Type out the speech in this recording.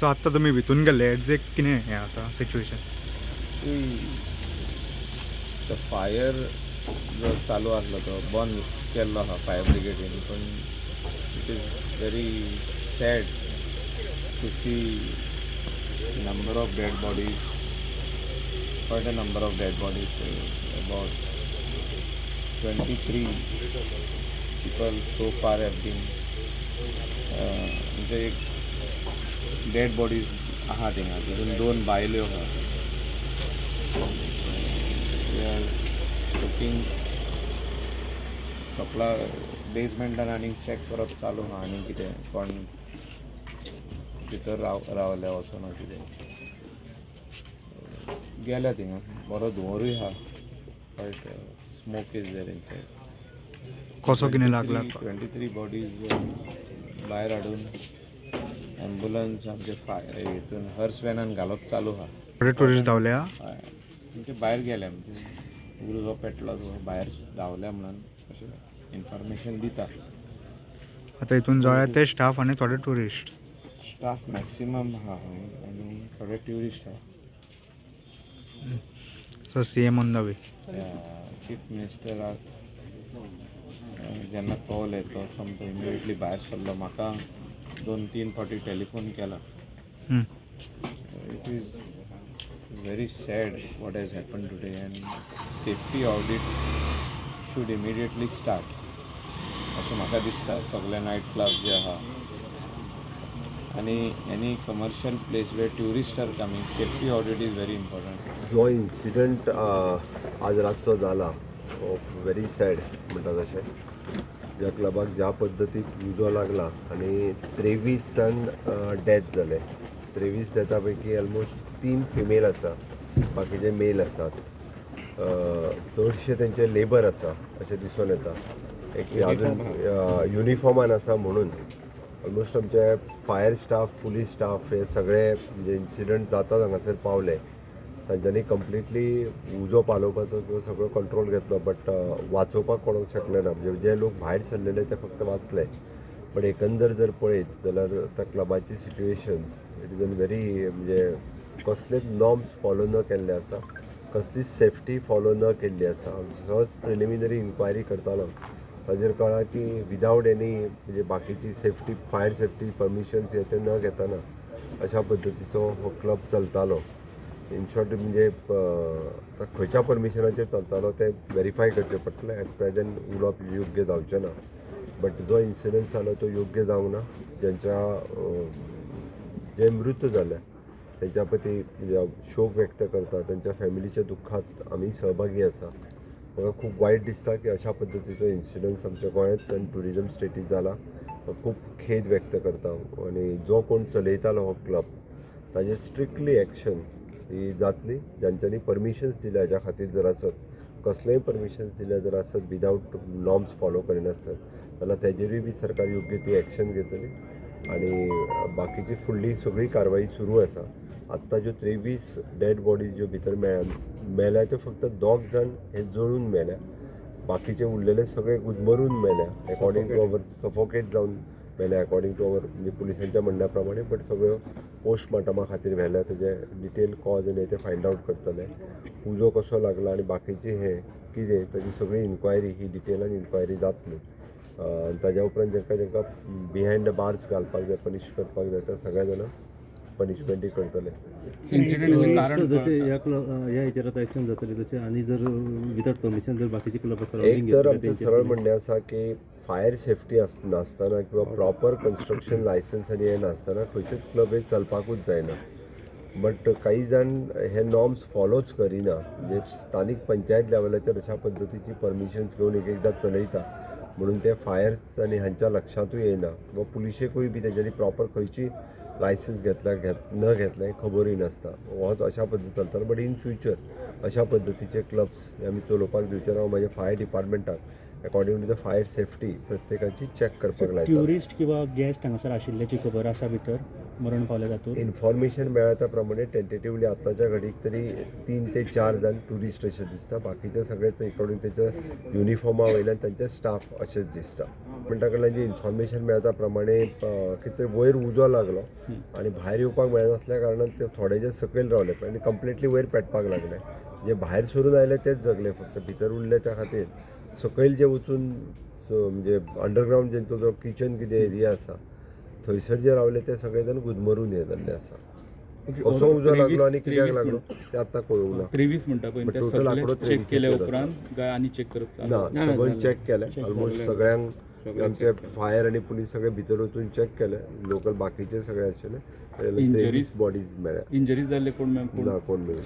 So आत्ता तुमी भितून गेले एक्झॅक्ट कितें हें आसा सिच्युएशन? तो फायर जो चालू आसलो तो बंद केल्लो आहा फायर ब्रिगेडीन, पण it is very sad to see number of dead bodies, quite a number of dead bodies, about 23 people so far have been म्हणजे डेड बॉडीज आहा थिंगा, तितून 2 बायल्यो आहा. वी आर लुकिंग सपला बेजमेंटान आनी चॅक करप चालू आहा आनी कितें कोण भितर रावले वचोना कितें गेल्या थिंगा. बरो धुंवरूय आहा, but smoke is there inside. कसो कितें लागला? 23 बॉडीज भायर हाडून ॲम्ब्युलन्स आमचे हितून हर्स वॅनान घालप चालू आहा. थोडे टुरिस्ट धांवले हा? हय, म्हणजे भायर गेले, म्हणजे उजो पेटलो तो भायर धांवल्या म्हणून अशें इन्फॉर्मेशन दिता. आतां हितून जळ्या ते स्टाफ आनी थोडे टुरिस्ट. स्टाफ मॅक्सिमम आहा आनी थोडे ट्युरिस्ट आहा. So CM on the way. Chief मिनिस्टराक जेन्ना कॉल येतो समतो इमिडिएटली भायर सरलो. म्हाका 2-3 फावटी टेलिफोन केला. It is very sad what has happen today, and safety audit should immediately start अशें म्हाका दिसता. सगळे नायट क्लब जे आहा आनी any commercial place where tourist are coming, safety audit is very important. जो इन्सिडंट आज रातचो जाला तो व्हेरी सॅड म्हणटा तशें. ज्या क्लबाक ज्या पद्दतीक उजो लागला आनी 23 जण डेथ जाले. 23 डेथा पैकी ऑलमोस्ट 3 फिमेल आसा, बाकीचे मेल आसात. चडशे तेंचे लेबर आसा अशें दिसून येता. एक अजून युनिफॉर्मान आसा म्हणून ऑलमोस्ट आमचे फायर स्टाफ, पुलीस स्टाफ हे सगळे म्हणजे इन्सिडंट जाता हांगासर पावले. तांच्यांनी कंप्लिटली उजो पालोवपाचो किंवा सगळो कंट्रोल घेतलो, बट वाचोवपाक कोणाक शकले ना. म्हणजे जे लोक भायर सरलेले ते फक्त वाचले. बट एकंदर जर पळयत जाल्यार त्या क्लबाची situations it is an very म्हणजे कसलेच नॉर्म्स फॉलो न केल्ले आसा, कसलीच सेफ्टी फॉलो न केल्ली आसा. सहज प्रिलिमिनरी इन्क्वायरी करतालो ताजेर कळ्ळा की विदावट एनी म्हणजे बाकीची सेफ्टी, फायर सेफ्टी परमिशन्स हे ते न घेतना अशा पद्दतीचो हो क्लब चलतालो. इन शॉर्ट म्हणजे खंयच्या परमिशनाचेर चलतालो ते व्हेरीफाय करचें पडटलें. एट प्रेझेंट उलोवप योग्य जावचें ना. बट जो इन्सिडंट जालो तो योग्य जावंक ना. ज्यांच्या जे मृत जाल्या तेंच्या प्रती म्हणजे शोक व्यक्त करता, तेंच्या फॅमिलीच्या दुख्खात आमी सहभागी आसा. म्हाका खूब वायट दिसता की अशा पद्दतीचो इन्सिडंट आमच्या गोंयांत आनी ट्युरिजम स्टेटीत जाला. खूब खेद व्यक्त करता. आनी जो कोण चलयतालो हो क्लब ताजेर स्ट्रिक्टली एक्शन ही जातली. ज्यांच्यांनी परमिशन्स दिल्या हेच्या खातीर जर आसत, कसलेय परमिशन्स दिल्या जर आसत विदावट नॉर्म्स फॉलो करिनासतना, जाल्यार तेजेरूय बी सरकार योग्य ती एक्शन घेतली. आनी बाकीची फुडली सगळी कारवाई सुरू आसा. आत्ता ज्यो 23 डेड बॉडीज ज्यो भितर मेल्या त्यो फक्त 2 जण हे जळून मेल्या. बाकीचे उरलेले सगळे गुदमरून मेल्या. अकॉर्डिंग टू अवर सफोकेट जावन मेल्या अकॉर्डिंग टू अवर म्हणजे पुलिसांच्या म्हणण्या प्रमाणे. बट सगळ्यो पोस्टमॉर्टमा खातीर व्हेल्या. तेजे डिटेल कॉज आनी ते फायंड आउट करतले. उजो कसो लागला आनी बाकीचे हे कितें ताजी सगळी इन्क्वायरी ही डिटेलान इन्क्वायरी जातली. ताज्या उपरांत जेंकां बिहायंड द बार्स घालपाक जाय, पनीश करपाक जाय, त्या सगळ्या जाणां पनिशमेंटूय करतले. जसे ह्या हेचेर आतां एक्शन जातली तशें आनी जर विदाउट परमिशन जर बाकीचे क्लब आसा एक तर आमचें सरळ म्हणणें आसा की फायर सेफ्टी नासतना किंवा प्रॉपर कन्स्ट्रक्शन लायसन्स आनी हें नासतना खंयचेच क्लब हे चलपाकूच जायना. बट काही जाण हे नॉर्म्स फॉलोच करिना. म्हणजे स्थानीक पंचायत लेवलाचेर अशा पद्दतीची परमिशन्स घेवन एक एकदां चलयता म्हणून ते फायर्स आनी हांच्या लक्षांतूय येना. वा पुलिशेकूय बी तेंच्यांनी प्रॉपर खंयची लायसन्स घेतल्या न घेतल्या हें खबरूय नासता. हो अशा पद्दतीन चलतालो. बट इन फ्युचर अशा पद्दतीचे क्लब्स हे आमी चलोवपाक दिवचे ना. हांव म्हाज्या फायर डिपार्टमेंटाक according to the fire safety प्रत्येकाची चॅक करपाक लायता. ट्युरिस्ट किंवा गेस्ट हांगासर आशिल्ल्याची खबर आसा भितर? मरण पावले तातूंत इन्फॉर्मेशन मेळ्ळा त्या प्रमाणे टेंटेटिवली आतांच्या घडीक तरी 3 ते 4 जाण ट्युरिस्ट अशें दिसता. बाकीचे सगळे अकॉर्डिंग तेच्या युनिफॉर्मा वयल्यान तांचे स्टाफ अशेंच दिसता. पूण ताका लागून जी इन्फॉर्मेशन मेळटा प्रमाणे कितें तरी वयर उजो लागलो आनी भायर येवपाक मेळनासल्या कारणान ते थोडे जे सकयल रावले आनी कंप्लिटली वयर पेटपाक लागले. जे भायर सरून आयले तेच जगले, फक्त भितर उरले त्या खातीर सकयल जे वचून म्हणजे अंडरग्रावंड जेंचो जो किचन कितें एरिया आसा थंयसर जे रावले ते सगळे जाण गुदमरून हे जाल्ले आसा. कसो उजो लागलो आनी कित्याक लागलो ते आतां कळूंक ना. 23 म्हणटा पळय ते टोटल आंकडो सगळे चेक केल्या 23 उपरांत काय आनी चेक करप ना, सगळ्यांनी चेक केलें. ऑलमोस्ट सगळ्यांक आमचे फायर आनी पुलीस सगळे भितर वचून चेक केले. लोकल बाकीचे सगळे आशिल्ले. 23 बॉडीज मेळ्ळ्या. इंजरीज जाल्ले कोण ना कोण मेळ्ळे.